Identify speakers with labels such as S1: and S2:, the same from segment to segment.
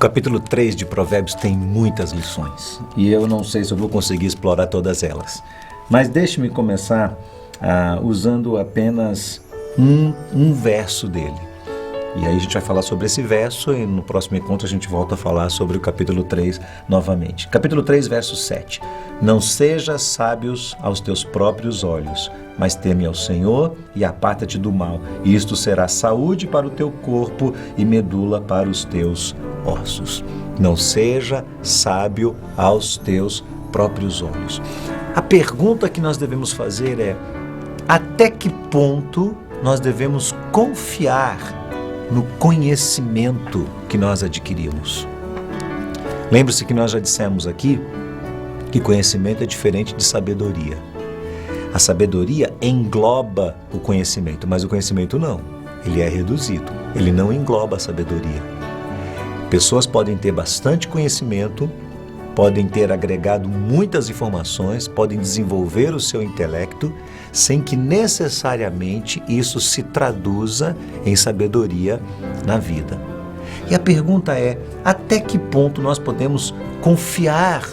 S1: capítulo 3 de Provérbios tem muitas lições e eu não sei se eu vou conseguir explorar todas elas. Mas deixe-me começar usando apenas um verso dele. E aí a gente vai falar sobre esse verso e no próximo encontro a gente volta a falar sobre o capítulo 3 novamente. Capítulo 3, verso 7. Não sejas sábios aos teus próprios olhos, mas teme ao Senhor e aparta-te do mal. E isto será saúde para o teu corpo e medula para os teus ossos. Não seja sábio aos teus próprios olhos. A pergunta que nós devemos fazer é: até que ponto nós devemos confiar no conhecimento que nós adquirimos? Lembre-se que nós já dissemos aqui que conhecimento é diferente de sabedoria. A sabedoria engloba o conhecimento, mas o conhecimento não. Ele é reduzido, ele não engloba a sabedoria. Pessoas podem ter bastante conhecimento, podem ter agregado muitas informações, podem desenvolver o seu intelecto, sem que necessariamente isso se traduza em sabedoria na vida. E a pergunta é: até que ponto nós podemos confiar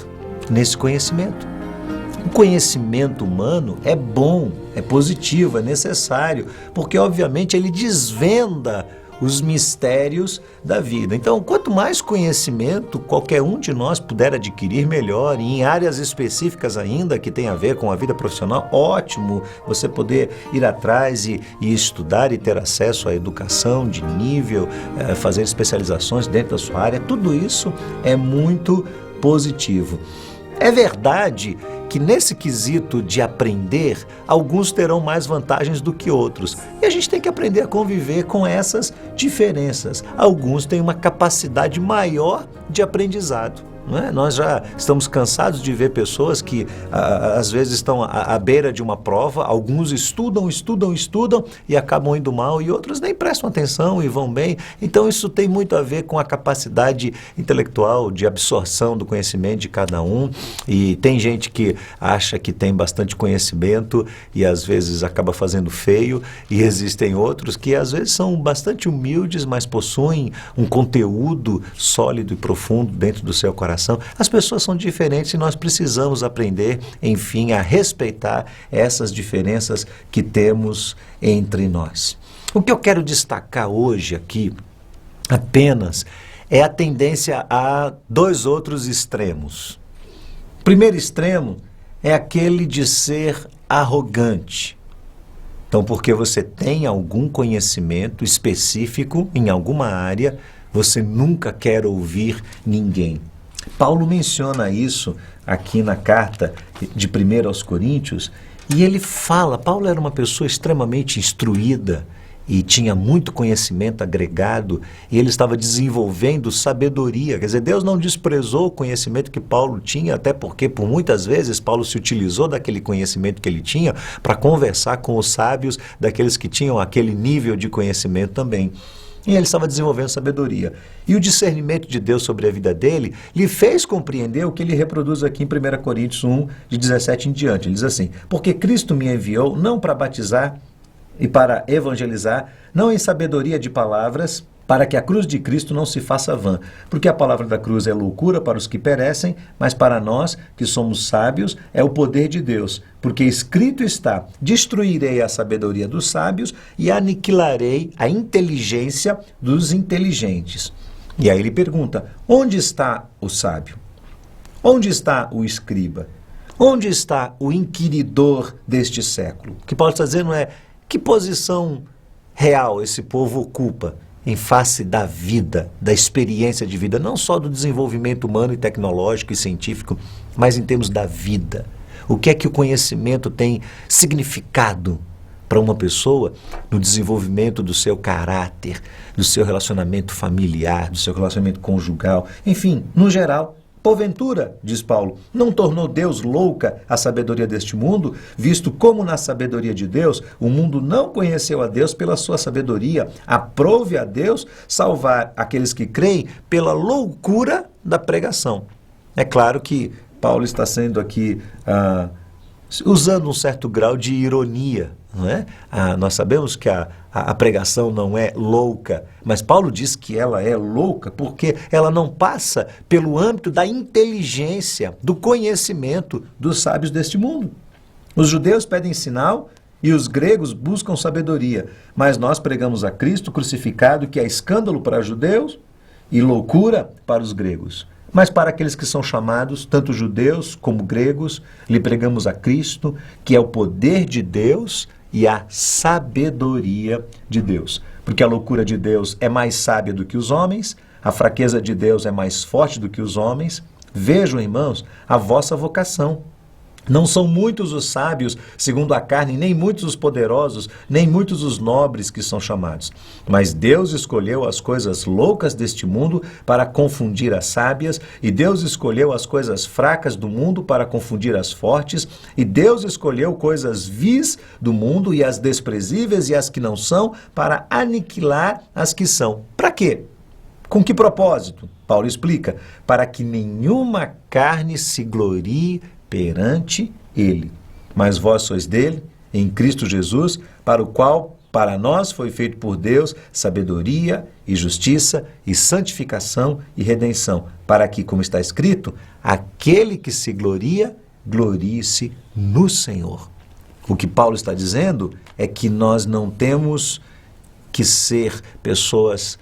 S1: nesse conhecimento? O conhecimento humano é bom, é positivo, é necessário, porque obviamente ele desvenda os mistérios da vida. Então, quanto mais conhecimento qualquer um de nós puder adquirir, melhor. E em áreas específicas ainda que tem a ver com a vida profissional, ótimo você poder ir atrás e estudar e ter acesso à educação de nível, fazer especializações dentro da sua área. Tudo isso é muito positivo. É verdade que nesse quesito de aprender, alguns terão mais vantagens do que outros. E a gente tem que aprender a conviver com essas diferenças. Alguns têm uma capacidade maior de aprendizado. Não é? Nós já estamos cansados de ver pessoas que às vezes estão à beira de uma prova, alguns estudam e acabam indo mal, e outros nem prestam atenção e vão bem. Então isso tem muito a ver com a capacidade intelectual de absorção do conhecimento de cada um. E tem gente que acha que tem bastante conhecimento e às vezes acaba fazendo feio, e existem outros que às vezes são bastante humildes, mas possuem um conteúdo sólido e profundo dentro do seu coração. As pessoas são diferentes e nós precisamos aprender, enfim, a respeitar essas diferenças que temos entre nós. O que eu quero destacar hoje aqui apenas é a tendência a dois outros extremos. O primeiro extremo é aquele de ser arrogante. Então, porque você tem algum conhecimento específico em alguma área, você nunca quer ouvir ninguém. Paulo menciona isso aqui na carta de 1 aos Coríntios, e ele fala, Paulo era uma pessoa extremamente instruída e tinha muito conhecimento agregado, e ele estava desenvolvendo sabedoria. Quer dizer, Deus não desprezou o conhecimento que Paulo tinha, até porque por muitas vezes Paulo se utilizou daquele conhecimento que ele tinha para conversar com os sábios, daqueles que tinham aquele nível de conhecimento também. E ele estava desenvolvendo sabedoria. E o discernimento de Deus sobre a vida dele lhe fez compreender o que ele reproduz aqui em 1 Coríntios 1, de 17 em diante. Ele diz assim: porque Cristo me enviou não para batizar e para evangelizar, não em sabedoria de palavras, para que a cruz de Cristo não se faça vã. Porque a palavra da cruz é loucura para os que perecem, mas para nós, que somos sábios, é o poder de Deus. Porque escrito está: destruirei a sabedoria dos sábios e aniquilarei a inteligência dos inteligentes. E aí ele pergunta: onde está o sábio? Onde está o escriba? Onde está o inquiridor deste século? O que Paulo está dizendo é: que posição real esse povo ocupa em face da vida, da experiência de vida, não só do desenvolvimento humano e tecnológico e científico, mas em termos da vida. O que é que o conhecimento tem significado para uma pessoa no desenvolvimento do seu caráter, do seu relacionamento familiar, do seu relacionamento conjugal, enfim, no geral. Porventura, diz Paulo, não tornou Deus louca a sabedoria deste mundo, visto como na sabedoria de Deus o mundo não conheceu a Deus pela sua sabedoria, aprove a Deus salvar aqueles que creem pela loucura da pregação. É claro que Paulo está sendo aqui usando um certo grau de ironia não é? Nós sabemos que a pregação não é louca, mas Paulo diz que ela é louca porque ela não passa pelo âmbito da inteligência, do conhecimento dos sábios deste mundo. Os judeus pedem sinal e os gregos buscam sabedoria, mas nós pregamos a Cristo crucificado, que é escândalo para os judeus e loucura para os gregos. Mas para aqueles que são chamados, tanto judeus como gregos, lhe pregamos a Cristo, que é o poder de Deus e a sabedoria de Deus. Porque a loucura de Deus é mais sábia do que os homens, a fraqueza de Deus é mais forte do que os homens. Vejam, irmãos, a vossa vocação. Não são muitos os sábios, segundo a carne, nem muitos os poderosos, nem muitos os nobres que são chamados. Mas Deus escolheu as coisas loucas deste mundo para confundir as sábias, e Deus escolheu as coisas fracas do mundo para confundir as fortes, e Deus escolheu coisas vis do mundo e as desprezíveis e as que não são, para aniquilar as que são. Para quê? Com que propósito? Paulo explica: para que nenhuma carne se glorie perante ele. Mas vós sois dele, em Cristo Jesus, para o qual, para nós, foi feito por Deus sabedoria e justiça e santificação e redenção, para que, como está escrito, aquele que se gloria, glorie-se no Senhor. O que Paulo está dizendo é que nós não temos que ser pessoas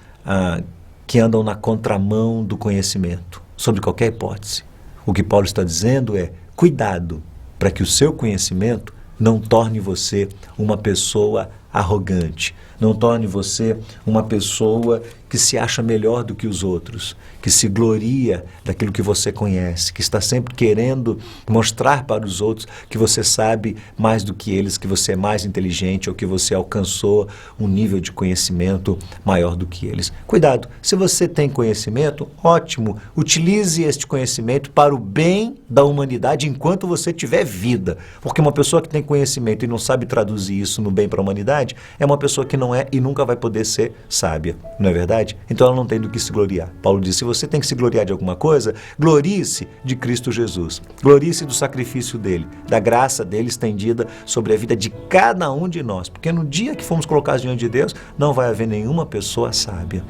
S1: que andam na contramão do conhecimento, sobre qualquer hipótese. O que Paulo está dizendo é: cuidado para que o seu conhecimento não torne você uma pessoa arrogante, não torne você uma pessoa que se acha melhor do que os outros, que se gloria daquilo que você conhece, que está sempre querendo mostrar para os outros que você sabe mais do que eles, que você é mais inteligente ou que você alcançou um nível de conhecimento maior do que eles. Cuidado, se você tem conhecimento, ótimo, utilize este conhecimento para o bem da humanidade enquanto você tiver vida, porque uma pessoa que tem conhecimento e não sabe traduzir isso no bem para a humanidade é uma pessoa que não é e nunca vai poder ser sábia, não é verdade? Então ela não tem do que se gloriar. Paulo diz: se você tem que se gloriar de alguma coisa, glorie-se de Cristo Jesus, glorie-se do sacrifício dele, da graça dele estendida sobre a vida de cada um de nós, porque no dia que fomos colocados diante de Deus, não vai haver nenhuma pessoa sábia.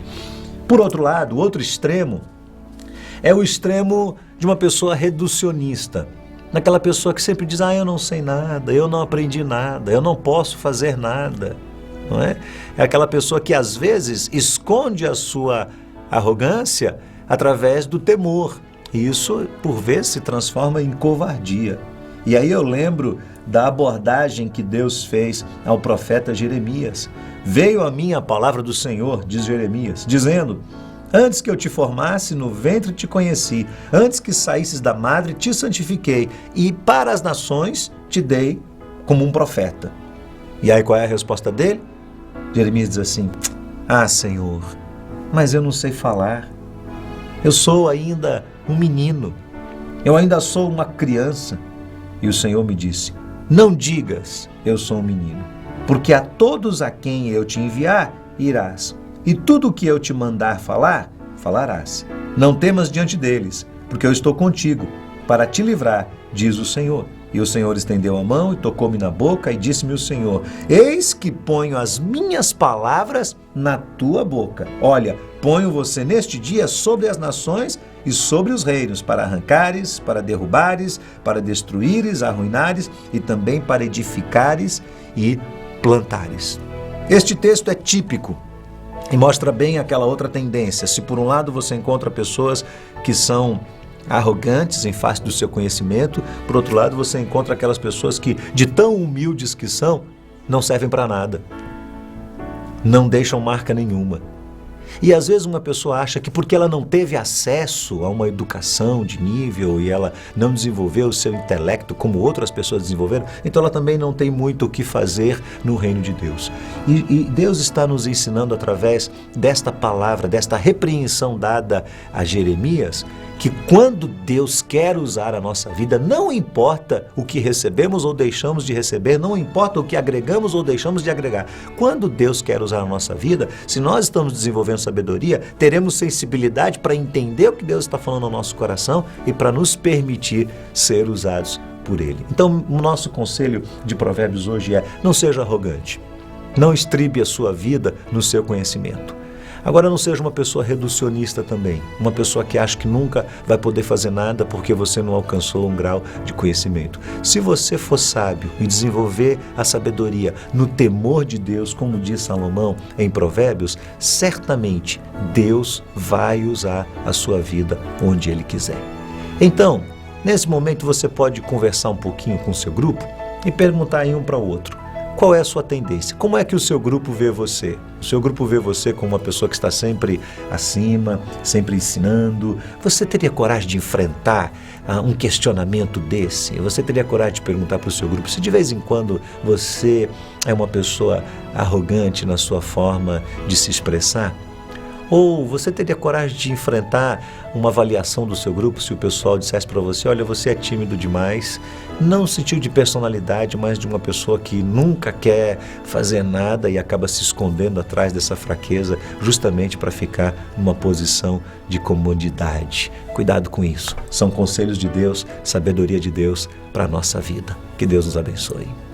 S1: Por outro lado, o outro extremo é o extremo de uma pessoa reducionista, naquela pessoa que sempre diz: eu não sei nada, eu não aprendi nada, eu não posso fazer nada. Não é? É aquela pessoa que às vezes esconde a sua arrogância através do temor. E isso, por vezes, se transforma em covardia. E aí eu lembro da abordagem que Deus fez ao profeta Jeremias. Veio a mim a palavra do Senhor, diz Jeremias, dizendo: antes que eu te formasse no ventre te conheci, antes que saísses da madre te santifiquei, e para as nações te dei como um profeta. E aí qual é a resposta dele? Jeremias diz assim: Senhor, mas eu não sei falar, eu sou ainda um menino, eu ainda sou uma criança. E o Senhor me disse: não digas, eu sou um menino, porque a todos a quem eu te enviar, irás, e tudo o que eu te mandar falar, falarás. Não temas diante deles, porque eu estou contigo, para te livrar, diz o Senhor. E o Senhor estendeu a mão e tocou-me na boca, e disse-me o Senhor: eis que ponho as minhas palavras na tua boca. Olha, ponho você neste dia sobre as nações e sobre os reinos, para arrancares, para derrubares, para destruíres, arruinares, e também para edificares e plantares. Este texto é típico e mostra bem aquela outra tendência. Se por um lado você encontra pessoas que são arrogantes em face do seu conhecimento, por outro lado você encontra aquelas pessoas que, de tão humildes que são, não servem para nada, não deixam marca nenhuma. E às vezes uma pessoa acha que porque ela não teve acesso a uma educação de nível e ela não desenvolveu o seu intelecto como outras pessoas desenvolveram, então ela também não tem muito o que fazer no reino de Deus. E Deus está nos ensinando através desta palavra, desta repreensão dada a Jeremias, que quando Deus quer usar a nossa vida, não importa o que recebemos ou deixamos de receber, não importa o que agregamos ou deixamos de agregar. Quando Deus quer usar a nossa vida, se nós estamos desenvolvendo sabedoria, teremos sensibilidade para entender o que Deus está falando no nosso coração e para nos permitir ser usados por ele. Então, o nosso conselho de Provérbios hoje é: não seja arrogante. Não estribe a sua vida no seu conhecimento. Agora, não seja uma pessoa reducionista também, uma pessoa que acha que nunca vai poder fazer nada porque você não alcançou um grau de conhecimento. Se você for sábio e desenvolver a sabedoria no temor de Deus, como diz Salomão em Provérbios, certamente Deus vai usar a sua vida onde Ele quiser. Então, nesse momento você pode conversar um pouquinho com o seu grupo e perguntar aí um para o outro: qual é a sua tendência? Como é que o seu grupo vê você? O seu grupo vê você como uma pessoa que está sempre acima, sempre ensinando. Você teria coragem de enfrentar um questionamento desse? Você teria coragem de perguntar para o seu grupo se de vez em quando você é uma pessoa arrogante na sua forma de se expressar? Ou você teria coragem de enfrentar uma avaliação do seu grupo se o pessoal dissesse para você: olha, você é tímido demais, não no sentido de personalidade, mas de uma pessoa que nunca quer fazer nada e acaba se escondendo atrás dessa fraqueza justamente para ficar numa posição de comodidade. Cuidado com isso. São conselhos de Deus, sabedoria de Deus para a nossa vida. Que Deus nos abençoe.